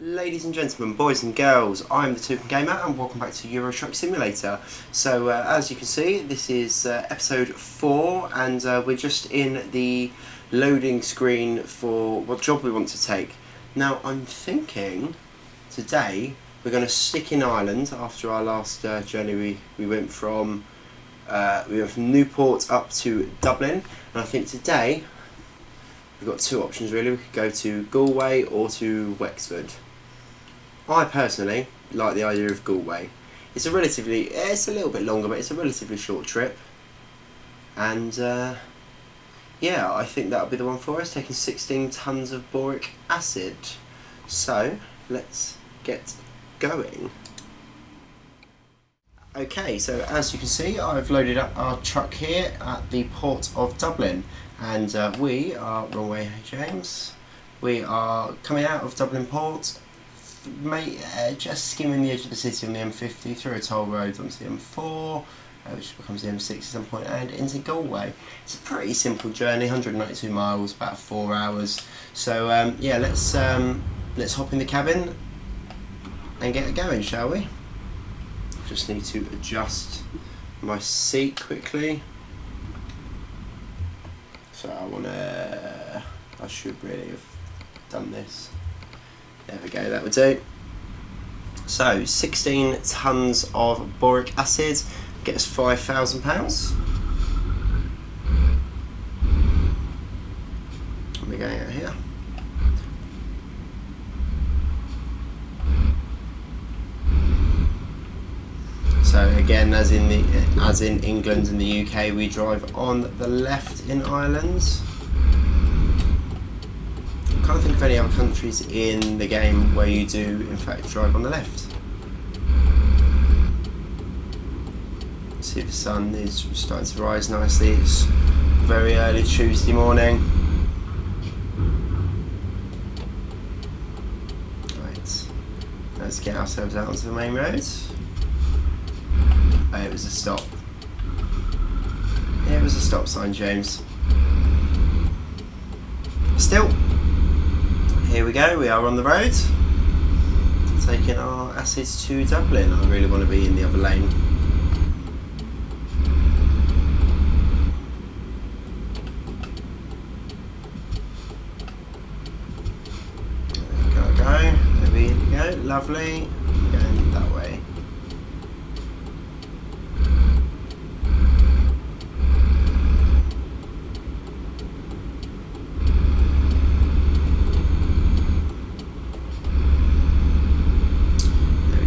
Ladies and gentlemen, boys and girls, I'm the Toucan Gamer and welcome back to Euro Truck Simulator. So as you can see, this is episode 4 and we're just in the loading screen for what job we want to take. Now I'm thinking today we're going to stick in Ireland after our last journey. We went from Newport up to Dublin, and I think today we've got two options really. We could go to Galway or to Wexford. I personally like the idea of Galway. It's a little bit longer, but it's a relatively short trip. And yeah, I think that'll be the one for us, taking 16 tonnes of Boric Acid. So, let's get going. Okay, so as you can see, I've loaded up our truck here at the port of Dublin. And we are, wrong way James, we are coming out of Dublin port, just skimming the edge of the city on the M50 through a toll road onto the M4, which becomes the M6 at some point, and into Galway. It's a pretty simple journey, 192 miles, about 4 hours. So yeah, let's hop in the cabin and get it going, shall we? Just need to adjust my seat quickly. So I should really have done this. There we go, that would do. So 16 tonnes of Boric Acid gets £5,000. We're going out here. So again, as in England and the UK, we drive on the left in Ireland. I can't think of any other countries in the game where you do in fact drive on the left. See, the sun is starting to rise nicely. It's very early Tuesday morning. Right, let's get ourselves out onto the main road. Oh, it was a stop. Yeah, it was a stop sign, James. Still, here we go, we are on the road, taking our acids to Dublin. I really want to be in the other lane. Gotta go, there we go, lovely, going that way.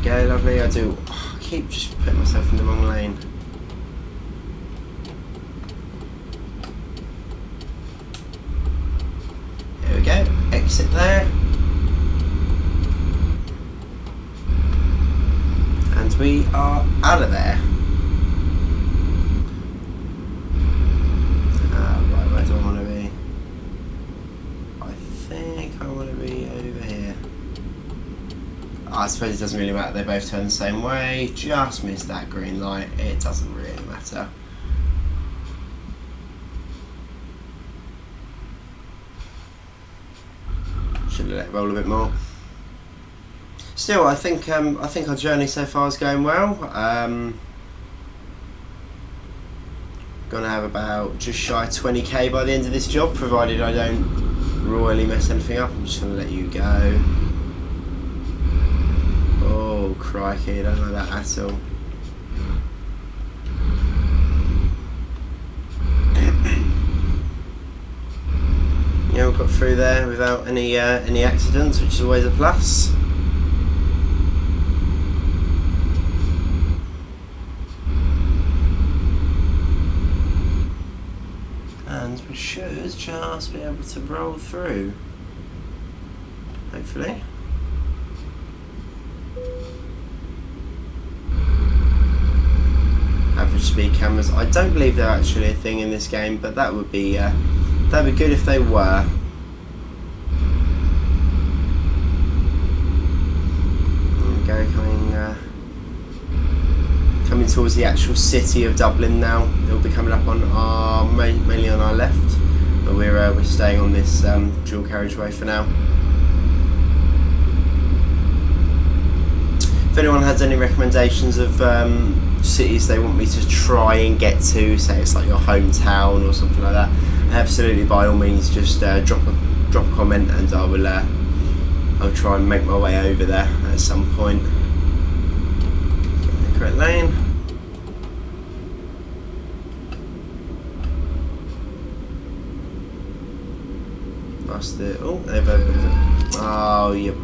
Yeah, lovely. I keep just putting myself in the wrong lane. There we go, exit there. And we are out of there. Right, where do I want to be? I think I want to be over here. I suppose it doesn't really matter, they both turn the same way. Just missed that green light, it doesn't really matter. Should have let it roll a bit more. Still, I think our journey so far is going well. Gonna have about just shy of 20k by the end of this job, provided I don't royally mess anything up. I'm just gonna let you go. Oh crikey, I don't like that at all. Yeah, we got through there without any accidents, which is always a plus. And we should just be able to roll through, hopefully. Average speed cameras. I don't believe they're actually a thing in this game, but that would be that'd be good if they were. There we go, coming towards the actual city of Dublin now. It'll be coming up on mainly on our left, but we're staying on this dual carriageway for now. If anyone has any recommendations of cities they want me to try and get to, say it's like your hometown or something like that, absolutely by all means just drop a comment, and I'll try and make my way over there at some point. Get in the correct lane. Past the, oh, they've opened it. Oh, yep.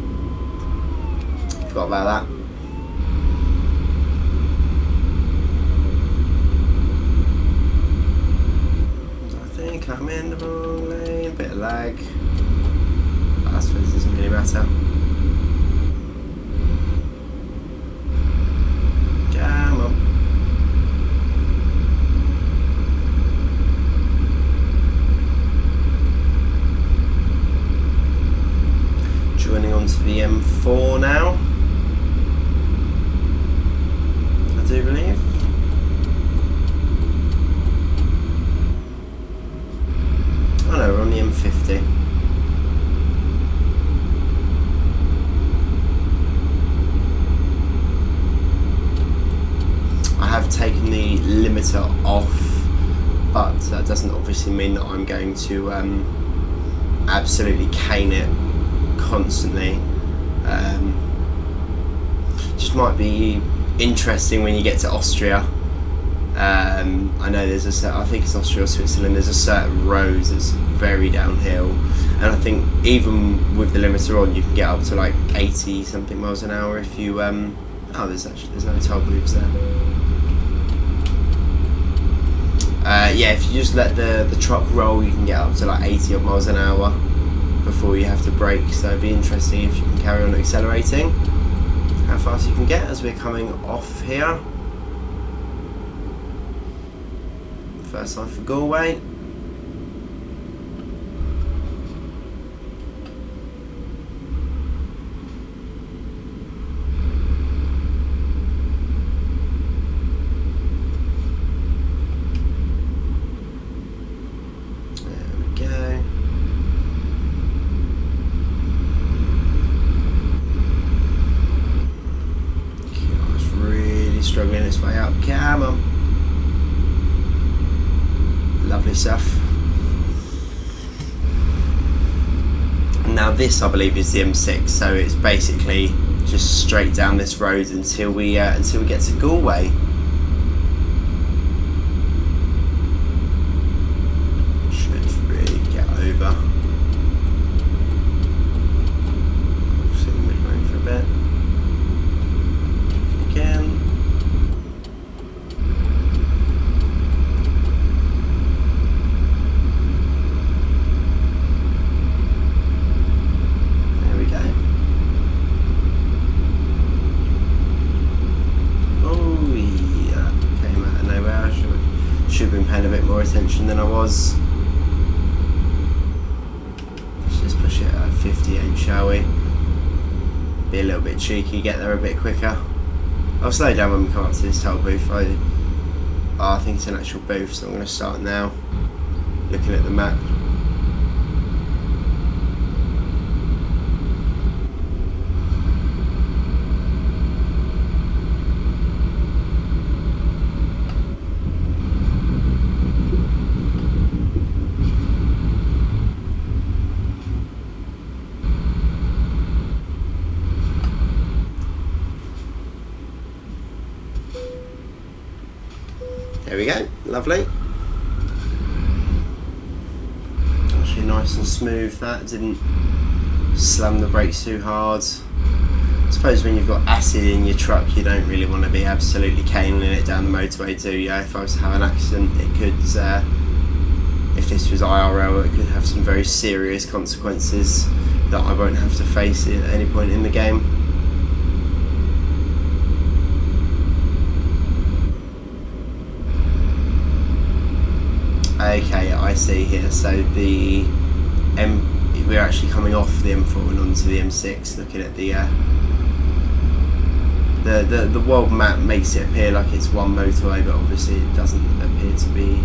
Forgot about that. I think I'm in the wrong lane. Bit of lag. I suppose it doesn't really matter. Come on. Joining onto the M4 now, I do believe. Oh no, we're on the M50. I have taken the limiter off, but that doesn't obviously mean that I'm going to absolutely cane it constantly. Just might be interesting when you get to Austria. I know there's I think it's Austria or Switzerland, there's a certain road that's very downhill, and I think even with the limiter on you can get up to like 80 something miles an hour if you oh, there's no toll booths there. Yeah, if you just let the truck roll, you can get up to like 80 odd miles an hour before you have to brake, so it'd be interesting if you can carry on accelerating, how fast you can get as we're coming off here. First line for Galway. Struggling its way up. Come on. Lovely stuff. Now this, I believe, is the M6, so it's basically just straight down this road until we get to Galway. Should really get over. Just in the mid-range for a bit. Again. Should have been paying a bit more attention than I was. Let's just push it at 58, shall we? Be a little bit cheeky, get there a bit quicker. I'll slow down when we come up to this toll booth. I think it's an actual booth, so I'm going to start now. Looking at the map. There we go, lovely. Actually nice and smooth, that didn't slam the brakes too hard. I suppose when you've got acid in your truck you don't really want to be absolutely caning it down the motorway, do you? If I was to have an accident, it could, if this was IRL, it could have some very serious consequences that I won't have to face at any point in the game. Okay, I see here. So we're actually coming off the M4 and onto the M6. Looking at the world map makes it appear like it's one motorway, but obviously it doesn't appear to be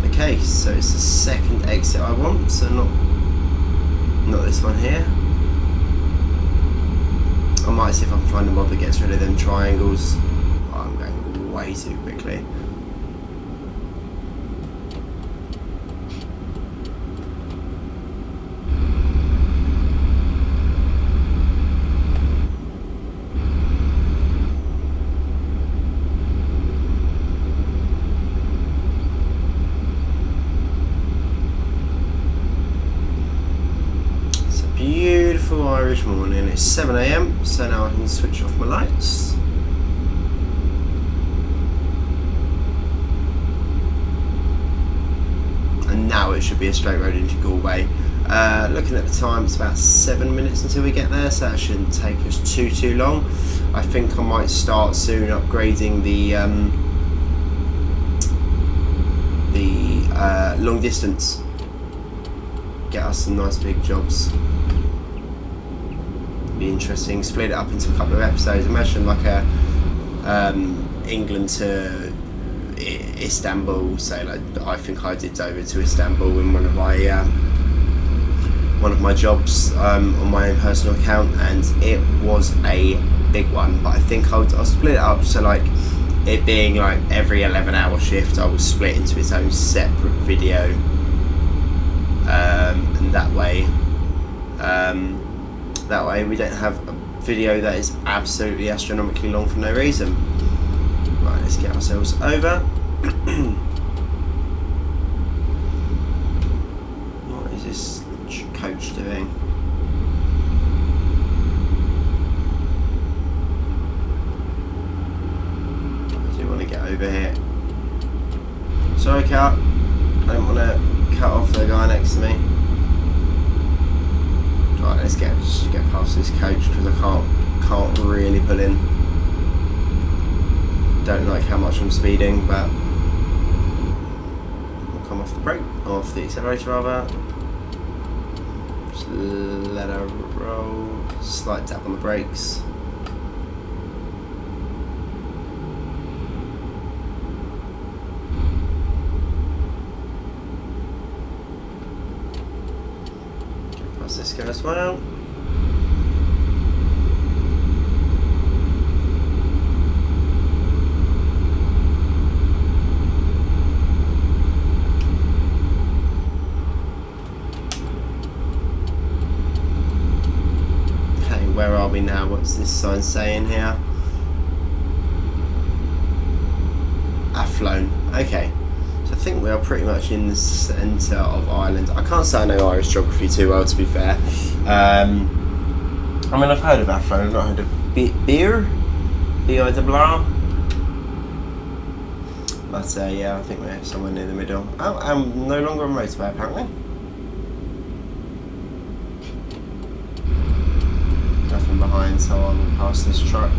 the case. So it's the second exit I want, so not this one here. I might might see if I can find a mod that gets rid of them triangles. Oh, I'm going way too quickly. Beautiful Irish morning. It's 7 AM, so now I can switch off my lights. And now it should be a straight road into Galway. Looking at the time, it's about 7 minutes until we get there, so that shouldn't take us too long. I think I might start soon upgrading the long distance. Get us some nice big jobs. Be interesting. Split it up into a couple of episodes. Imagine like a England to Istanbul. Say like I think I did Dover to Istanbul in one of my jobs on my own personal account, and it was a big one. But I think I'll split it up so like it being like every 11-hour shift, I will split into its own separate video, and that way we don't have a video that is absolutely astronomically long for no reason. Right, let's get ourselves over. What is this coach doing? I do want to get over here. Sorry, cat. I don't want to cut off the guy next to me. Right, let's just get past this coach because I can't really pull in. Don't like how much I'm speeding, but we'll come off the brake, off the accelerator rather. Just let her roll. Slight tap on the brakes. This go as well. Okay, where are we now? What's this sign saying here? Athlone. Okay. I think we are pretty much in the centre of Ireland. I can't say I know Irish geography too well, to be fair. I mean, I've heard of Athlone, I've not heard of Beer, B-I-W-R. But yeah, I think we're somewhere near the middle. Oh, I'm no longer on motorway apparently. Nothing behind, so I will pass this truck.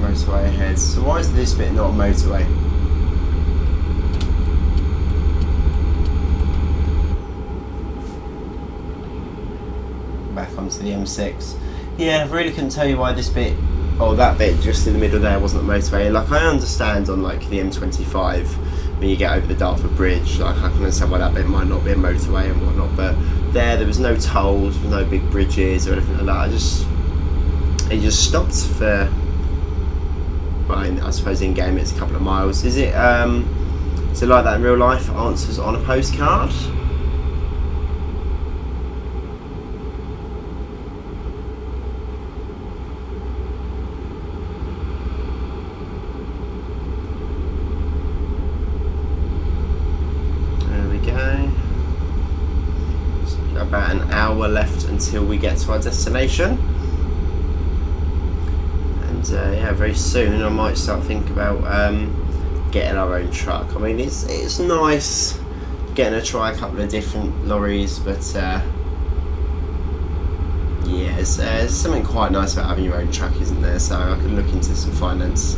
Motorway ahead. So why is this bit not a motorway? Back onto the M6. Yeah, I really couldn't tell you why this bit, or that bit just in the middle there wasn't a motorway. Like I understand on like the M25 when you get over the Dartford Bridge, like I can understand why that bit might not be a motorway and whatnot, but there was no tolls, no big bridges or anything like that. It just stopped for, well, I suppose in game it's a couple of miles. Is it like that in real life? Answers on a postcard? There we go. So about an hour left until we get to our destination. Yeah, very soon I might start thinking about getting our own truck. I mean, it's nice getting to try a couple of different lorries, but yeah, there's something quite nice about having your own truck, isn't there? So I could look into some finance,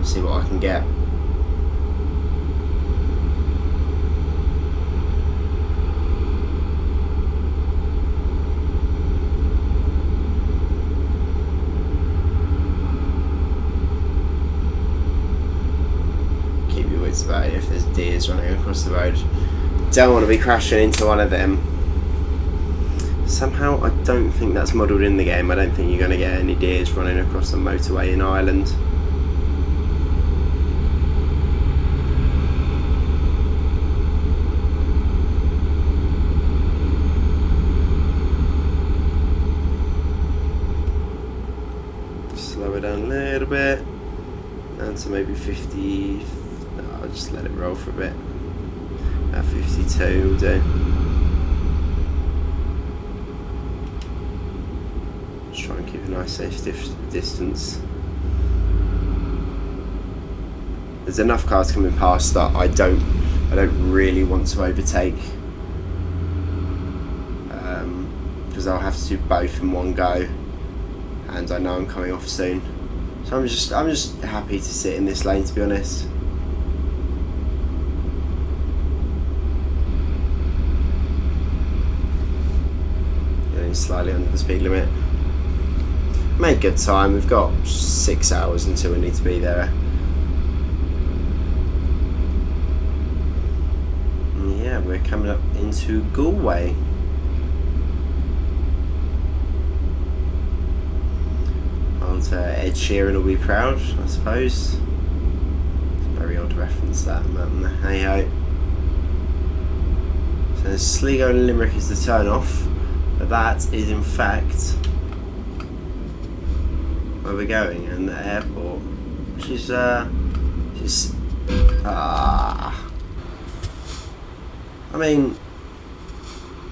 see what I can get. That's about it. If there's deers running across the road, don't want to be crashing into one of them. Somehow I don't think that's modelled in the game. I don't think you're going to get any deers running across the motorway in Ireland. Slow it down a little bit, down to maybe 50. No, I'll just let it roll for a bit. 52 will do. Just try and keep a nice safe distance. There's enough cars coming past that I don't really want to overtake, because I'll have to do both in one go, and I know I'm coming off soon. So I'm just happy to sit in this lane, to be honest. Getting slightly under the speed limit. Made good time. We've got 6 hours until we need to be there. And yeah, we're coming up into Galway. Ed Sheeran will be proud, I suppose. It's a very odd reference, that, but hey ho. So Sligo and Limerick is the turn off, but that is in fact where we're going, and the airport, which is I mean,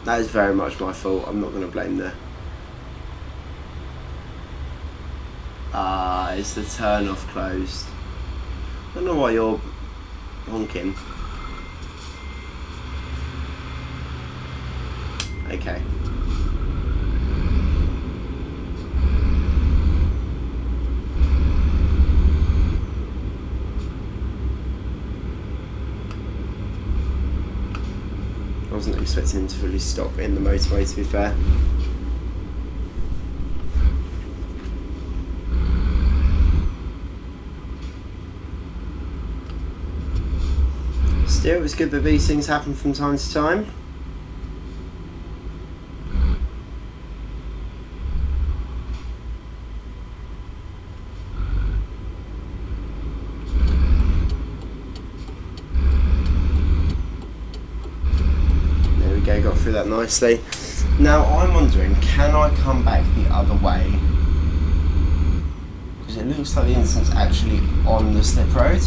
that is very much my fault. I'm not going to blame the. Is the turn off closed? I don't know why you're honking. Okay. I wasn't expecting him to fully stop in the motorway, to be fair. Still, it's good that these things happen from time to time. There we go, got through that nicely. Now I'm wondering, can I come back the other way? Because it looks like the incident's actually on the slip road.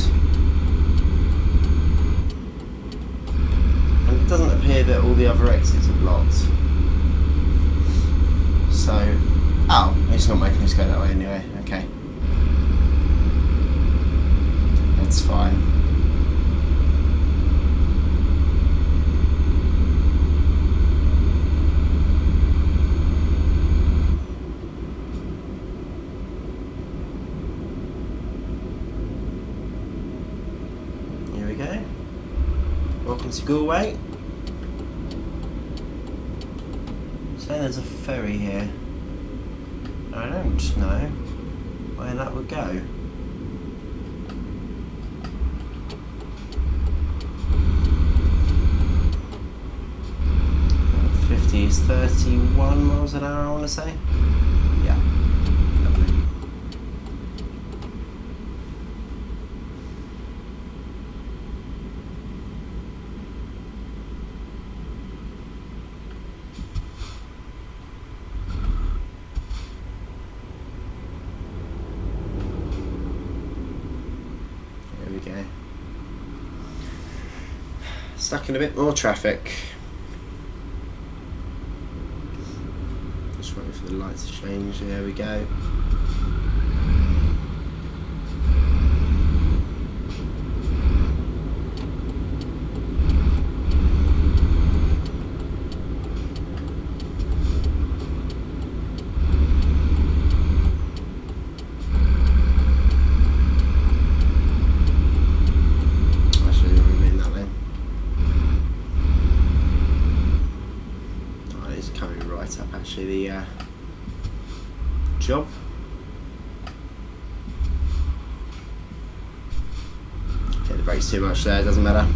It doesn't appear that all the other exits are blocked. So, oh, it's not making us go that way anyway, okay. That's fine. Here we go. Welcome to Galway. So there's a ferry here. I don't know where that would go. Is 31 miles an hour, I want to say. Yeah. Lovely. There we go. Stuck in a bit more traffic. Waiting for the lights to change. There we go. Actually, I don't mean that then. Oh, it's coming right up actually, the job. brakes too much there, it doesn't matter.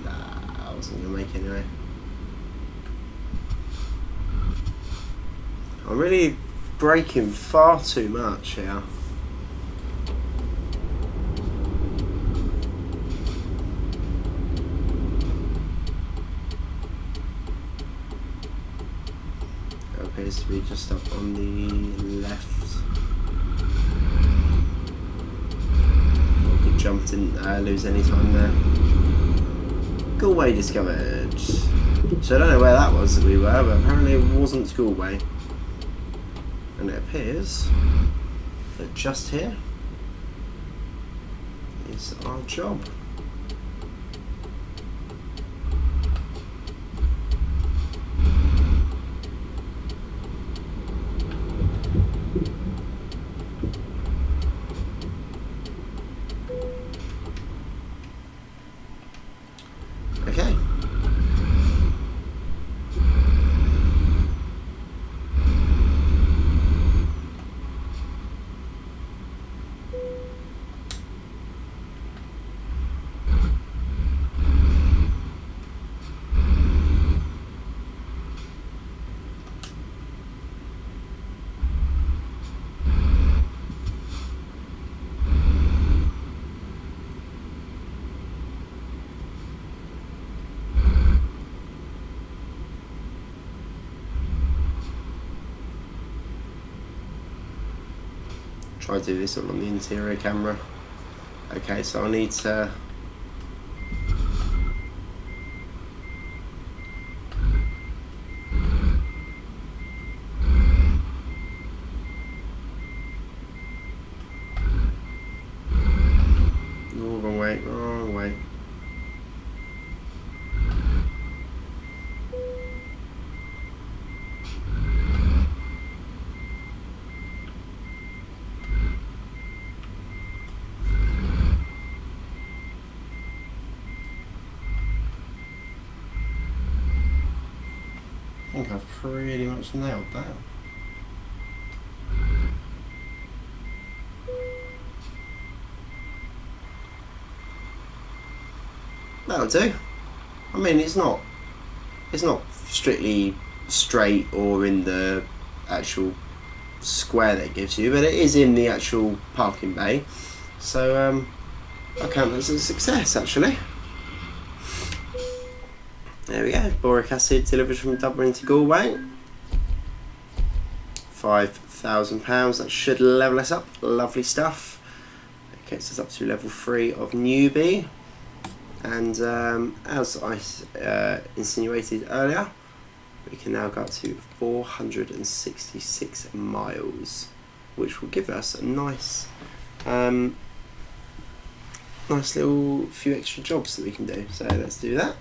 Nah, I wasn't going to make it anyway. I'm really braking far too much here. It appears to be just up on the left. Oh, good jump, didn't lose any time there. Galway discovered. So I don't know where that was that we were, but apparently it wasn't Galway. And it appears that just here is our job. Okay. Try to do this all on the interior camera. Okay, so I need to wrong way, wrong way. I think I've pretty much nailed that. That'll do. I mean, it's not strictly straight or in the actual square that it gives you, but it is in the actual parking bay. So I count that as a success, actually. There we go, Boric Acid delivered from Dublin to Galway. £5,000, that should level us up, lovely stuff. It gets us up to level 3 of newbie. And as I insinuated earlier, we can now go up to 466 miles, which will give us a nice little few extra jobs that we can do. So let's do that.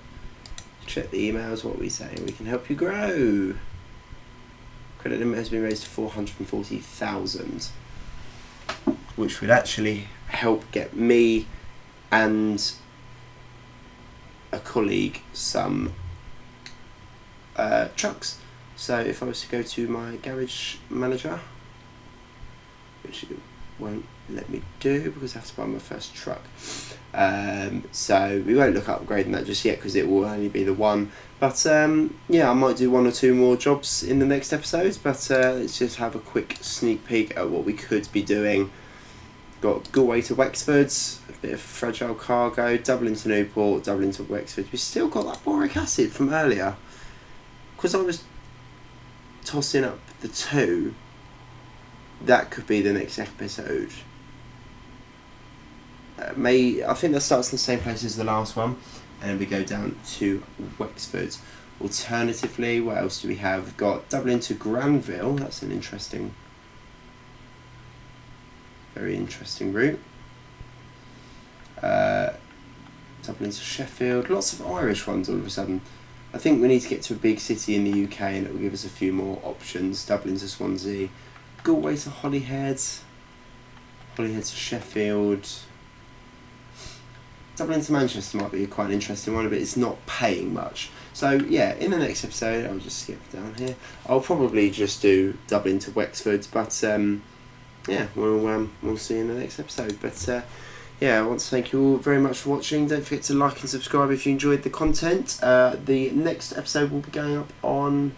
Check the emails, what we say. We can help you grow. Credit limit has been raised to 440,000, which would actually help get me and a colleague some trucks. So if I was to go to my garage manager, which it won't let me do because I have to buy my first truck, so we won't look at upgrading that just yet because it will only be the one, but yeah, I might do 1 or 2 more jobs in the next episodes, but let's just have a quick sneak peek at what we could be doing. Got Galway to Wexford, a bit of fragile cargo, Dublin to Newport, Dublin to Wexford. We've still got that Boric Acid from earlier. Because I was tossing up the 2, that could be the next episode. I think that starts in the same place as the last one, and we go down to Wexford. Alternatively, what else do we have? We've got Dublin to Granville. That's an interesting, very interesting route. Dublin to Sheffield. Lots of Irish ones all of a sudden. I think we need to get to a big city in the UK and it will give us a few more options. Dublin to Swansea. Galway to Holyhead. Holyhead to Sheffield. Dublin to Manchester might be quite an interesting one, but it's not paying much. So yeah, in the next episode, I'll just skip down here. I'll probably just do Dublin to Wexford, but yeah, we'll see you in the next episode. But yeah, I want to thank you all very much for watching. Don't forget to like and subscribe if you enjoyed the content. The next episode will be going up on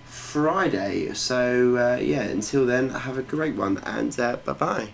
Friday. So yeah, until then, have a great one, and bye bye.